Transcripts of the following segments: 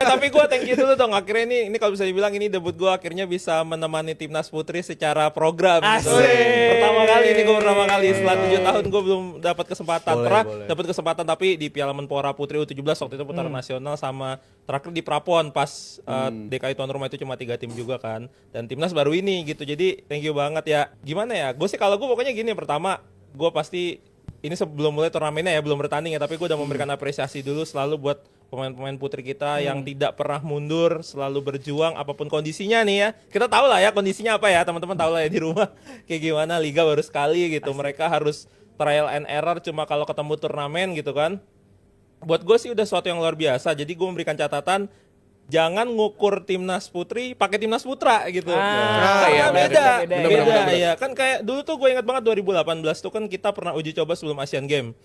Tapi gue thank you dulu dong. Akhirnya ini kalau bisa dibilang ini debut gue akhirnya bisa menemani timnas putri secara program. Gitu. Pertama kali setelah 7 tahun gue belum dapat kesempatan. Dapat kesempatan tapi di Piala Menpora Putri U17 waktu itu putaran nasional sama terakhir di Prapon pas DKI tuan rumah itu cuma 3 tim juga kan. Dan timnas baru ini gitu. Jadi thank you banget ya. Gimana ya? Gue sih kalau gue pokoknya gini, pertama gue pasti ini sebelum mulai turnamennya ya belum bertanding ya, tapi gue udah memberikan apresiasi dulu selalu buat pemain-pemain putri kita yang tidak pernah mundur, selalu berjuang apapun kondisinya nih ya. Kita tahu lah ya kondisinya apa ya, teman-teman tahu lah ya di rumah kayak gimana, liga baru sekali gitu. Mereka harus trial and error cuma kalau ketemu turnamen gitu kan. Buat gue sih udah sesuatu yang luar biasa. Jadi gue memberikan catatan jangan ngukur timnas putri pakai timnas putra gitu. Karena beda ya. Kan kayak dulu tuh gue ingat banget 2018 tuh kan kita pernah uji coba sebelum Asian Games.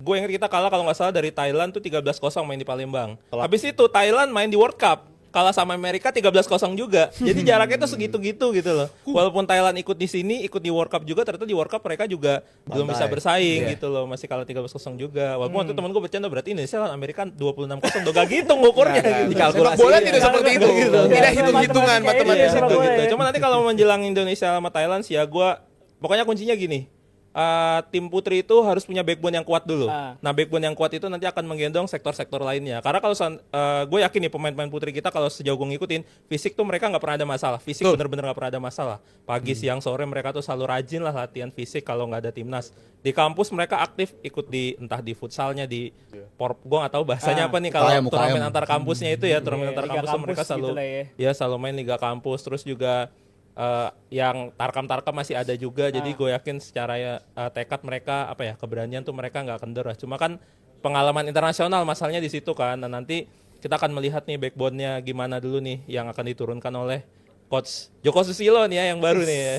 Gue ingat kita kalah kalau nggak salah dari Thailand tuh 13-0 main di Palembang. Habis itu Thailand main di World Cup. Kalah sama Amerika 13-0 juga. Jadi jaraknya tuh segitu-gitu gitu loh. Walaupun Thailand ikut di sini, ikut di World Cup juga, ternyata di World Cup mereka juga belum bisa bersaing gitu loh. Masih kalah 13-0 juga. Walaupun waktu temen gue bercanda berarti Indonesia lawan Amerika 26-0 udah gak gitu ngukurnya gitu. Sepak bola tidak seperti itu. Tidak hitung-hitungan matematis itu gitu. Cuma nanti kalau menjelang Indonesia sama Thailand sih ya gue pokoknya kuncinya gini. Tim putri itu harus punya backbone yang kuat dulu. Nah, backbone yang kuat itu nanti akan menggendong sektor-sektor lainnya. Karena kalau gue yakin nih pemain-pemain putri kita kalau sejauh gue ngikutin, fisik tuh mereka nggak pernah ada masalah. Fisik bener-bener nggak pernah ada masalah. Pagi, siang, sore mereka tuh selalu rajin lah latihan fisik kalau nggak ada timnas. Di kampus mereka aktif ikut di entah di futsalnya di gue nggak tahu bahasanya apa nih kalau turnamen antar kampusnya itu ya turnamen antar kampus mereka selalu gitu selalu main liga kampus. Terus juga yang tarkam masih ada juga, jadi gue yakin secara tekad mereka apa ya keberanian tuh mereka nggak kendor lah. Cuma kan pengalaman internasional masalahnya di situ kan. Dan nanti kita akan melihat nih backbone-nya gimana dulu nih yang akan diturunkan oleh Coach Joko Susilo nih ya yang baru nih ya.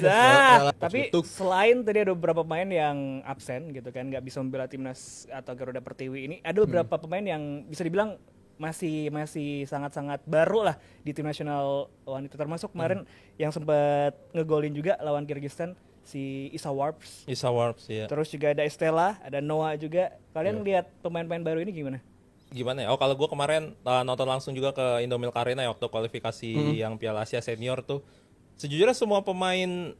Tapi selain tadi ada beberapa pemain yang absen gitu kan, nggak bisa membela timnas atau Garuda Pertiwi ini, ada beberapa pemain yang bisa dibilang masih sangat-sangat baru lah di tim nasional wanita, termasuk kemarin yang sempat ngegolin juga lawan Kyrgyzstan si Isa Warps Ya. Terus juga ada Estella, ada Noah juga. Kalian lihat pemain-pemain baru ini gimana? Gimana ya? Oh kalau gue kemarin nonton langsung juga ke Indomilk Arena ya waktu kualifikasi yang Piala Asia Senior tuh. Sejujurnya semua pemain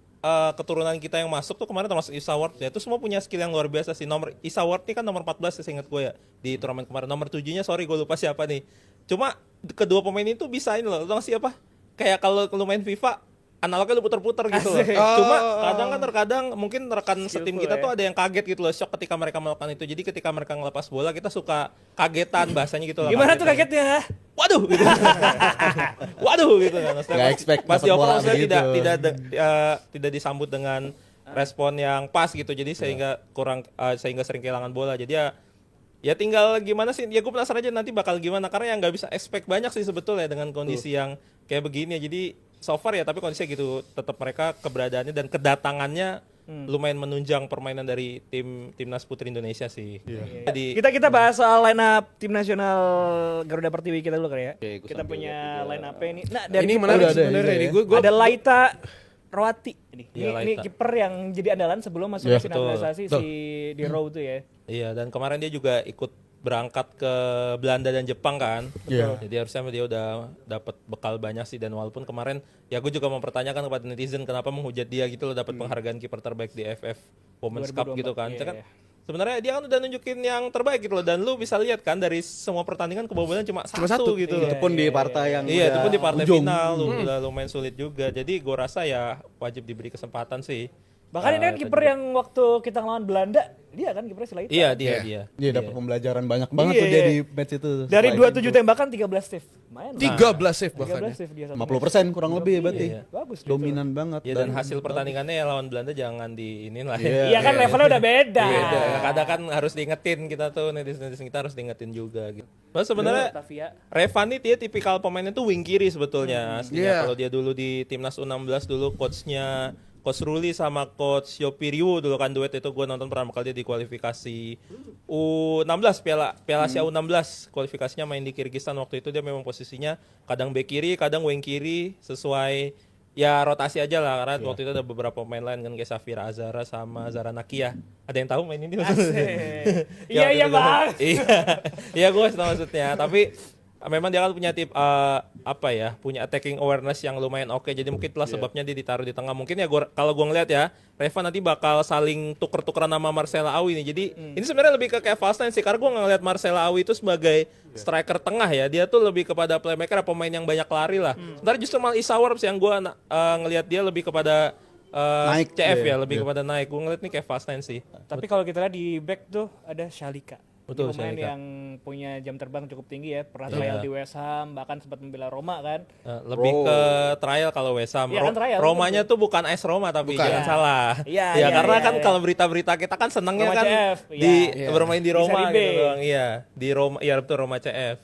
keturunan kita yang masuk tuh kemarin termasuk Isa Ward ya itu semua punya skill yang luar biasa sih. Nomor Isa Ward ini kan nomor 14 seingat gue ya di turnamen kemarin. Nomor 7-nya sorry gue lupa siapa nih. Cuma kedua pemain itu bisa ini loh. Tau siapa? Kayak kalau lu main FIFA analognya lu puter-puter gitu loh. Cuma terkadang mungkin rekan setim kita tuh ada yang kaget gitu loh, shock ketika mereka melakukan itu. Jadi ketika mereka ngelepas bola kita suka kagetan bahasanya gitu loh. Gimana tuh kagetnya? Waduh gitu. Waduh gitu kan. Gak expect pas dioper gitu. tidak disambut dengan respon yang pas gitu. Jadi sehingga sering kehilangan bola. Jadi ya tinggal gimana sih, ya gue penasaran aja nanti bakal gimana, karena yang nggak bisa expect banyak sih sebetulnya dengan kondisi yang kayak begini. Jadi so far ya, tapi kondisinya gitu, tetap mereka keberadaannya dan kedatangannya lumayan menunjang permainan dari timnas putri Indonesia sih. Jadi Kita bahas soal line up tim nasional Garuda Pertiwi kita dulu kali ya. Kita punya line up ini. Nah, dari Ini menarik sebenarnya ini. Gue ada Laita Rawati ini. Iya, Ini Laita. kiper yang jadi andalan sebelum masuk mesin naturalisasi si di Row itu ya. iya, dan kemarin dia juga ikut berangkat ke Belanda dan Jepang kan. Jadi harusnya dia udah dapat bekal banyak sih. Dan walaupun kemarin ya gue juga mempertanyakan kepada netizen kenapa menghujat dia gitu loh, dapat penghargaan kiper terbaik di AFF Women's Cup gitu kan. Kan sebenarnya dia kan udah nunjukin yang terbaik gitu loh, dan lu bisa lihat kan dari semua pertandingan kebobolan cuma satu gitu loh. Itu pun di partai yang Itu pun di partai ujung. final udah lumayan sulit juga. Jadi gue rasa ya wajib diberi kesempatan sih. Bahkan ini kan kiper yang waktu kita ngelawan Belanda, dia kan kipernya si Laita. Iya, dia. Dia dapat pembelajaran banyak banget tuh dia di match itu. Dari 27 tembakan 13 save. Lumayan. 13 save bahkan. 13 save dia. 50% kurang lebih berarti. Bagus. Dominan banget. Ya, dan hasil pertandingannya ya lawan Belanda jangan diinin lah. Iya kan levelnya udah beda. Beda. Kadang kan harus diingetin kita tuh, netizen kita harus diingetin juga gitu. Terus sebenarnya Revan ini dia tipikal pemainnya tuh wing kiri sebetulnya. Aslinya kalau dia dulu di timnas U16 dulu coachnya Coach Ruli sama Coach Yopiriu dulu kan duet itu, gue nonton pertama kali dia di kualifikasi U16 Piala Asia U16, kualifikasinya main di Kyrgyzstan. Waktu itu dia memang posisinya kadang bek kiri, kadang wing kiri, sesuai ya rotasi aja lah, karena waktu itu ada beberapa pemain lain kan kayak Safira Azara sama Zara Nakia. Ada yang tahu main ini? Iya bang. Iya gue tahu maksudnya, tapi memang dia kan punya tip punya attacking awareness yang lumayan oke. Jadi mungkin itulah sebabnya dia ditaruh di tengah. Mungkin ya kalau gua ngeliat ya, Reva nanti bakal saling tuker-tukeran sama Marcelo Awi nih. Jadi ini sebenarnya lebih ke kayak Valstein sih, karena gua ngeliat Marcelo Awi itu sebagai striker tengah ya. Dia tuh lebih kepada playmaker, pemain yang banyak lari lah. Sementara justru malah Issa Worps yang gua ngeliat dia lebih kepada Naik CF dia, ya, lebih kepada naik. Gue ngeliat nih kayak Valstein sih. Tapi kalau kita lihat di back tuh ada Shalika. Betul, Ini pemain Shalika. yang punya jam terbang cukup tinggi ya. Pernah trial di West Ham, bahkan sempat membela Roma kan. Lebih ke trial kalau West Ham. Iya kan, trial, Romanya tuh bukan AS Roma tapi jangan salah. Iya, Ya iya, karena iya, kan iya. kalau berita-berita kita kan senengnya Roma kan CF, bermain di Di Roma Serie B. gitu doang. Iya, di Roma, iya betul Roma CF.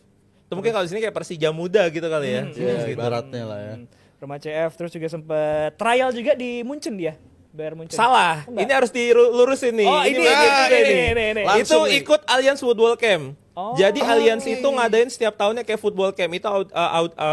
Itu mungkin kalau di sini kayak Persija muda gitu kali ya. Ya, Gitu. ibaratnya lah ya. Roma CF terus juga sempat trial juga di Munchen dia. Bayern Munchen. Salah. Ini harus dilurusin nih. Oh, ini, bagian ini, juga ini, nih. ini. Itu Langsung nih. ikut Allianz Football Camp. Oh. Jadi Allianz itu ngadain setiap tahunnya kayak football camp itu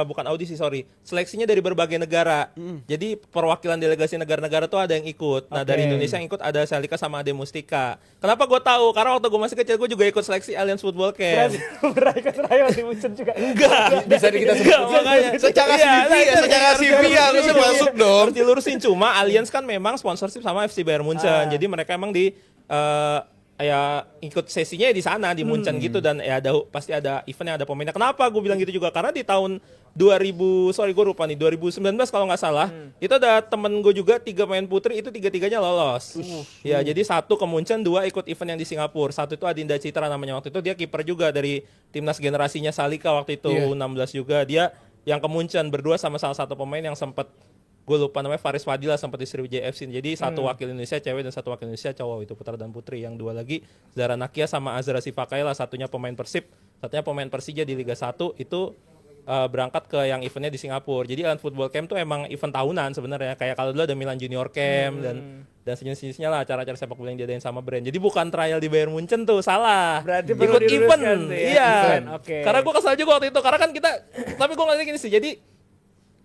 bukan audisi seleksinya dari berbagai negara. Jadi perwakilan delegasi negara-negara tuh ada yang ikut. Nah dari Indonesia yang ikut ada Shalika sama Ade Mustika. Kenapa gue tahu? Karena waktu gue masih kecil gue juga ikut seleksi Allianz Football Camp. Pernah ikut trial di Munchen juga. Enggak. Bisa kita sebut. Enggak, makanya. Secara Iya, CV ya, itu secara harus CV dilurusin. harusnya masuk dong. Harus dilurusin, cuma Allianz kan memang sponsorship sama FC Bayern Munchen. Jadi mereka emang ya ikut sesinya di sana di Munchen gitu, dan ya pasti ada event yang ada pemainnya. Kenapa gue bilang gitu juga? Karena di tahun 2019 kalau nggak salah, itu ada temen gue juga 3 pemain putri itu 3-3-nya lolos. Ya jadi 1 ke Munchen, 2 ikut event yang di Singapura. 1 itu Adinda Citra namanya, waktu itu dia kiper juga dari timnas generasinya Shalika waktu itu 16 juga. Dia yang ke Munchen berdua sama salah satu pemain yang sempat gue lupa namanya, Faris Fadila, sempat di Sriwijaya FC. Jadi 1 wakil Indonesia cewek dan 1 wakil Indonesia cowok, itu putra dan putri. Yang 2 lagi Zara Nakia sama Azra Sifakaila, satunya pemain Persib, satunya pemain Persija di Liga 1. Itu berangkat ke yang eventnya di Singapura. Jadi Allianz Football Camp tuh emang event tahunan sebenarnya. Kayak kalau dulu ada Milan Junior Camp dan sejenis-jenisnya lah, acara-acara sepak bola yang diadain sama brand. Jadi bukan trial di Bayern Munchen tuh, salah. Berarti perlu ikut event. diluruskan tuh ya, Iya. event, oke. Karena gue kesal juga waktu itu, karena kan kita tapi gue ngeliatnya gini sih. Jadi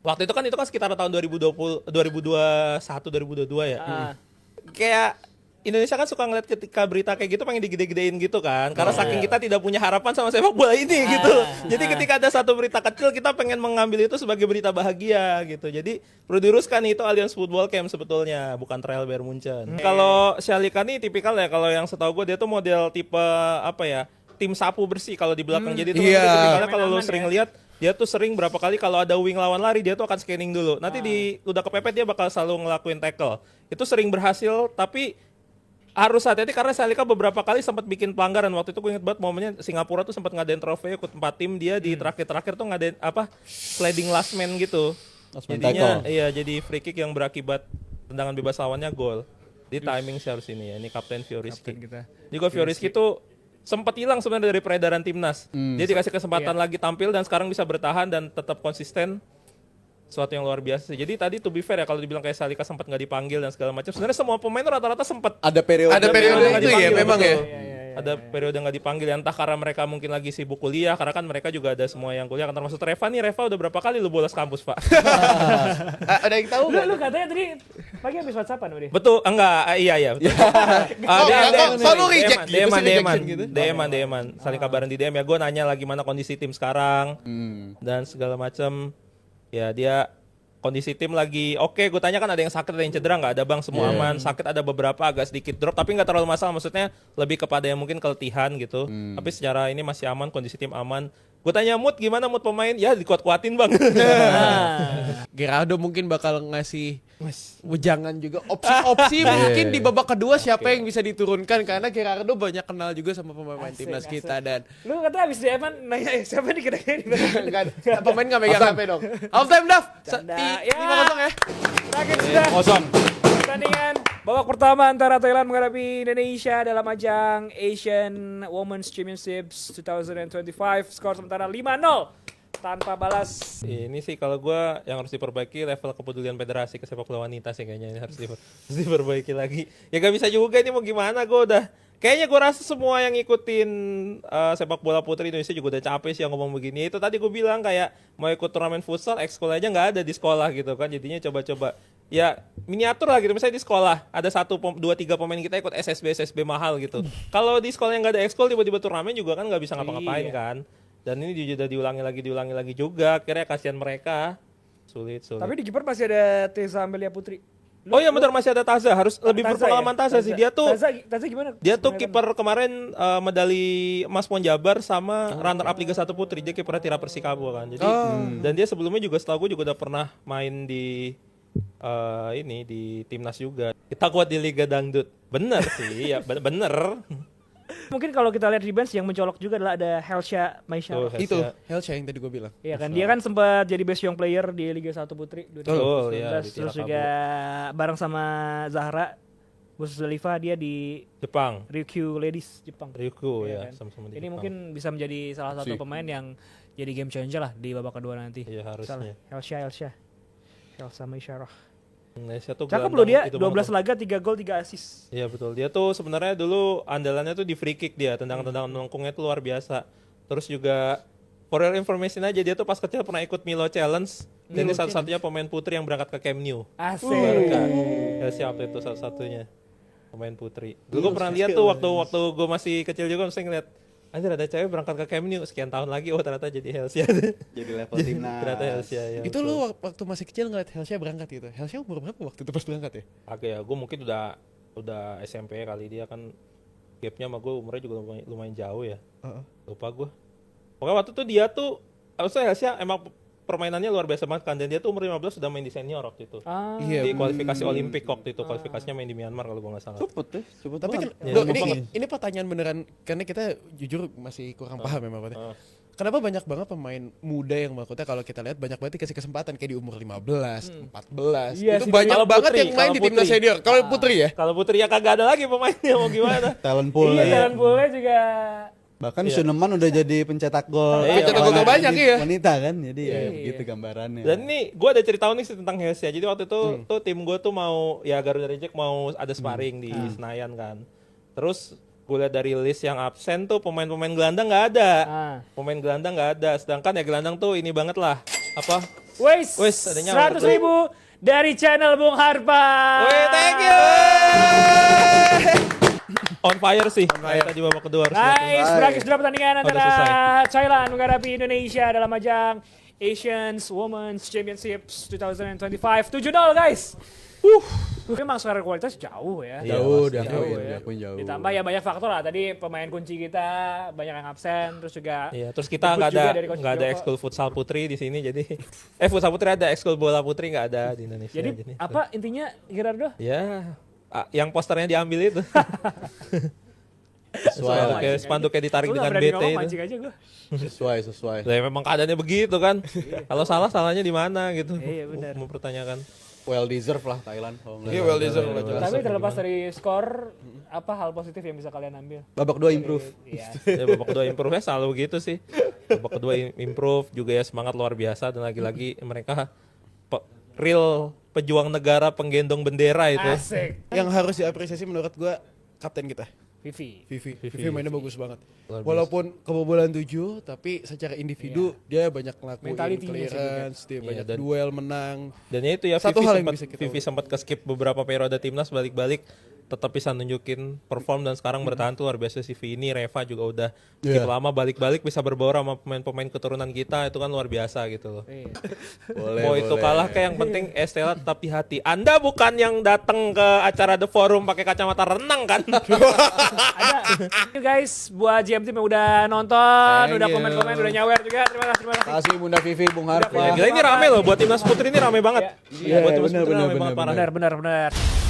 waktu itu kan sekitar tahun 2020, 2021, 2022 ya. Kayak Indonesia kan suka ngeliat ketika berita kayak gitu pengen digede-gedein gitu kan. Karena saking kita tidak punya harapan sama sepak bola ini gitu. Jadi ketika ada satu berita kecil kita pengen mengambil itu sebagai berita bahagia gitu. Jadi perlu diruskan itu Allianz Football Camp sebetulnya, bukan trial Bayern Munchen. Kalau Shalika nih tipikal ya, kalau yang setahu gue dia tuh model tipe tim sapu bersih kalau di belakang. Jadi itu tipikalnya kalau lo sering lihat dia tuh sering berapa kali kalau ada wing lawan lari dia tuh akan scanning dulu. Nanti udah kepepet dia bakal selalu ngelakuin tackle. Itu sering berhasil, tapi harus hati-hati karena Shalika beberapa kali sempat bikin pelanggaran. Waktu itu gue inget banget momennya Singapura tuh sempat ngadain trofeo ikut 4 tim, dia di terakhir-terakhir tuh ngadain sliding last man gitu. Last man Jadinya tackle. iya jadi free kick yang berakibat tendangan bebas lawannya gol. Di timing sih harus ini ya. Ini Kapten Fioriski. Jadi gue Fioriski tuh sempat hilang sebenarnya dari peredaran timnas. Dia dikasih kesempatan lagi tampil dan sekarang bisa bertahan dan tetap konsisten. Suatu yang luar biasa sih. Jadi tadi to be fair ya, kalau dibilang kayak Shalika sempat nggak dipanggil dan segala macam. Sebenarnya semua pemain tuh rata-rata sempat Ada periode. Ada periode nggak itu ya, dipanggil, memang ya. betul. Ada periode nggak dipanggil, entah karena mereka mungkin lagi sibuk kuliah, karena kan mereka juga ada semua yang kuliah. Kan termasuk Reva nih, Reva udah berapa kali lu bolos kampus pak? Ada yang tahu nggak? Lu katanya tadi pagi habis WhatsAppan udah. Betul, enggak, iya betul. Selalu reject gitu, DM-an, rejection gitu. DM-an, saling kabaran di DM ya. Gue nanya lagi mana kondisi tim sekarang dan segala macam. Ya dia kondisi tim lagi oke. Gue tanya kan ada yang sakit, ada yang cedera, nggak ada bang, semua aman. Sakit ada beberapa agak sedikit drop, tapi nggak terlalu masalah. Maksudnya lebih kepada yang mungkin keletihan gitu. Tapi secara ini masih aman, kondisi tim aman. Gue tanya mood gimana, mood pemain? Ya dikuat-kuatin bang. Gerardo mungkin bakal ngasih wejangan juga opsi-opsi mungkin di babak kedua siapa yang bisa diturunkan, karena Gerardo banyak kenal juga sama pemain timnas kita. Dan Lu katanya habis DM-an nanya siapa nih kira-kira di belakang? enggak ada, pemain nggak megang HP dong. Half time Dav. Canda. 5-0 ya. Terakhir sudah Kosong. pertandingan babak pertama antara Thailand menghadapi Indonesia dalam ajang Asian Women's Championships 2025. Skor sementara 5-0 tanpa balas. Ini sih kalau gue yang harus diperbaiki level kepedulian federasi ke sepak bola wanita sih kayaknya ini harus diperbaiki lagi. Ya gak bisa juga ini mau gimana, gue udah kayaknya gue rasa semua yang ngikutin sepak bola putri Indonesia juga udah capek sih yang ngomong begini. Itu tadi gue bilang kayak mau ikut turnamen futsal, ekskul aja nggak ada di sekolah gitu kan. Jadinya coba-coba ya miniatur lah gitu. Misalnya di sekolah ada 1, 2, 3 pemain kita ikut SSB mahal gitu. Kalau di sekolah yang nggak ada ekskul tiba-tiba turnamen juga kan nggak bisa ngapa-ngapain kan. Dan ini juga diulangi lagi juga. Akhirnya kasihan mereka. Sulit. Tapi di kiper masih ada Teza Amelia Putri. Oh iya benar, masih ada Taza. Harus lebih Taza berpengalaman ya? Taza sih. Dia tuh Taza gimana? Dia tuh kiper kemarin medali emas Pon Jabar sama runner up Liga 1 Putri. Dia kiper Tira Persikabo kan. Jadi dan dia sebelumnya juga setahu gue juga udah pernah main di ini di timnas juga. Kita kuat di Liga Dangdut. Bener sih, ya bener. Mungkin kalau kita lihat di bench yang mencolok juga adalah ada Helsha Maisha. Itu Helsha yang tadi gue bilang. Iya kan, dia kan sempat jadi best young player di Liga 1 Putri 2019. iya, di Terus Tira juga bareng sama Zahra Bus Zalifa dia di Jepang. Ryukyu Ladies Jepang. Ryuko Iya ya, kan? sama-sama di Ini Jepang. mungkin bisa menjadi salah satu pemain yang jadi game changer lah di babak kedua nanti. Iya, harusnya. Helsha Maisha. Indonesia tuh Cakep gelandang loh dia, itu 12 banget. laga, 3 gol, 3 assist. Iya betul. Dia tuh sebenarnya dulu andalannya tuh di free kick dia, tendangan-tendangan melengkungnya tuh luar biasa. Terus juga for your information aja, dia tuh pas kecil pernah ikut Milo Challenge dan dia satu-satunya pemain putri yang berangkat ke Camp Nou. Asik. Ya siapa itu satu-satunya pemain putri. Dulu gue pernah lihat tuh waktu gue masih kecil juga, mesti ngeliat anjir ada cewek berangkat ke Camp Nou sekian tahun lagi, oh ternyata jadi Helsia. Jadi level timnas. Ternyata Helsia ya. Itu lu waktu masih kecil ngeliat Helsha berangkat gitu. Helsha umur berapa waktu itu pas berangkat ya? Agak ya, gue mungkin udah SMP kali, dia kan gapnya sama gue umurnya juga lumayan jauh ya. Lupa gue. Pokoknya waktu itu dia tuh, maksudnya Helsia emang permainannya luar biasa banget kan, dan dia tuh umur 15 sudah main di senior waktu itu. Iya. Di kualifikasi Olimpik waktu itu, kualifikasinya main di Myanmar kalau gue nggak salah. Cepet Tapi banget. kan, Loh, ini pertanyaan beneran karena kita jujur masih kurang paham memang Pak. Kenapa banyak banget pemain muda yang maksudnya kalau kita lihat banyak banget dikasih kesempatan kayak di umur 15, 14. Iya itu sih, banyak kalau banget putri, yang main di kalau timnas putri. senior. Kalau putri ya? Kalau putri ya kagak ada lagi pemainnya, mau gimana? Talent pool Iya, ya. jalan bola juga. Bahkan Suneman udah jadi pencetak gol. Pencetak gol wanita banyak, iya. Wanita kan. Jadi ya begitu gambarannya. Dan ini gue ada cerita unik sih tentang Helsia. Jadi waktu itu tuh tim gue tuh mau, ya Garuda Reject mau ada sparring di Senayan kan. Terus gue lihat dari list yang absen tuh pemain-pemain gelandang nggak ada. Pemain gelandang nggak ada. Sedangkan ya gelandang tuh ini banget lah. Apa? Wes, ada nyawa 100.000 dari channel Bung Harpa. Wih, thank you. On fire sih. Tadi babak kedua harus Nice, berakhir sudah pertandingan Udah antara selesai. Thailand menghadapi Indonesia dalam ajang Asians Women's Championships 2025. 7-0 guys. Memang secara kualitas jauh ya. Jauh, diakuin jauh. Ditambah ya banyak faktor lah. Tadi pemain kunci kita banyak yang absen, terus juga Iya, terus kita input juga dari Coach nggak ada Joko. ekskul futsal putri di sini, jadi futsal putri ada, ekskul bola putri nggak ada di Indonesia. Jadi apa intinya Gerardo? Ya, yang posternya diambil itu. Spanduknya ditarik Lu nggak dengan berani BT ngomong, itu. mancing aja gue. Sesuai. Lah memang keadaannya begitu kan. Kalau salah salahnya di mana gitu. Iya, benar. Mempertanyakan. Well deserved lah Thailand. Iya, well deserved lah jelas. Tapi terlepas dari skor, apa hal positif yang bisa kalian ambil? Babak 2 improve. Iya. Ya, babak kedua improve selalu begitu sih. Babak kedua improve juga ya, semangat luar biasa, dan lagi-lagi mereka real pejuang negara, penggendong bendera itu. Asik. Yang harus diapresiasi menurut gua kapten kita. Vivi. Vivi mainnya bagus banget. Walaupun kebobolan 7, tapi secara individu dia banyak ngelakuin Mentality-nya sih clearance, dia Iya, banyak dan- duel menang. Dan ya itu ya, Satu Vivi hal yang sempat bisa kita Vivi sempat ke skip beberapa periode timnas, balik-balik tetap bisa nunjukin perform, dan sekarang bertahan tuh luar biasa. Si Vini, Reva juga udah skip lama, balik-balik bisa berbaur sama pemain-pemain keturunan kita, itu kan luar biasa gitu loh. Iya. Mau itu kalah kayak yang penting Estella tetap di hati. Anda bukan yang datang ke acara The Forum pakai kacamata renang kan? Ada. Thank you guys buat GM Team yang udah nonton, udah komen-komen, udah nyawer juga. Terima kasih. Kasih Bunda Vivi, Bung Harpa. Gila, ini rame loh buat timnas putri, ini rame banget. Iya, Buat timnas benar, putri benar, rame banget benar, parah. Benar.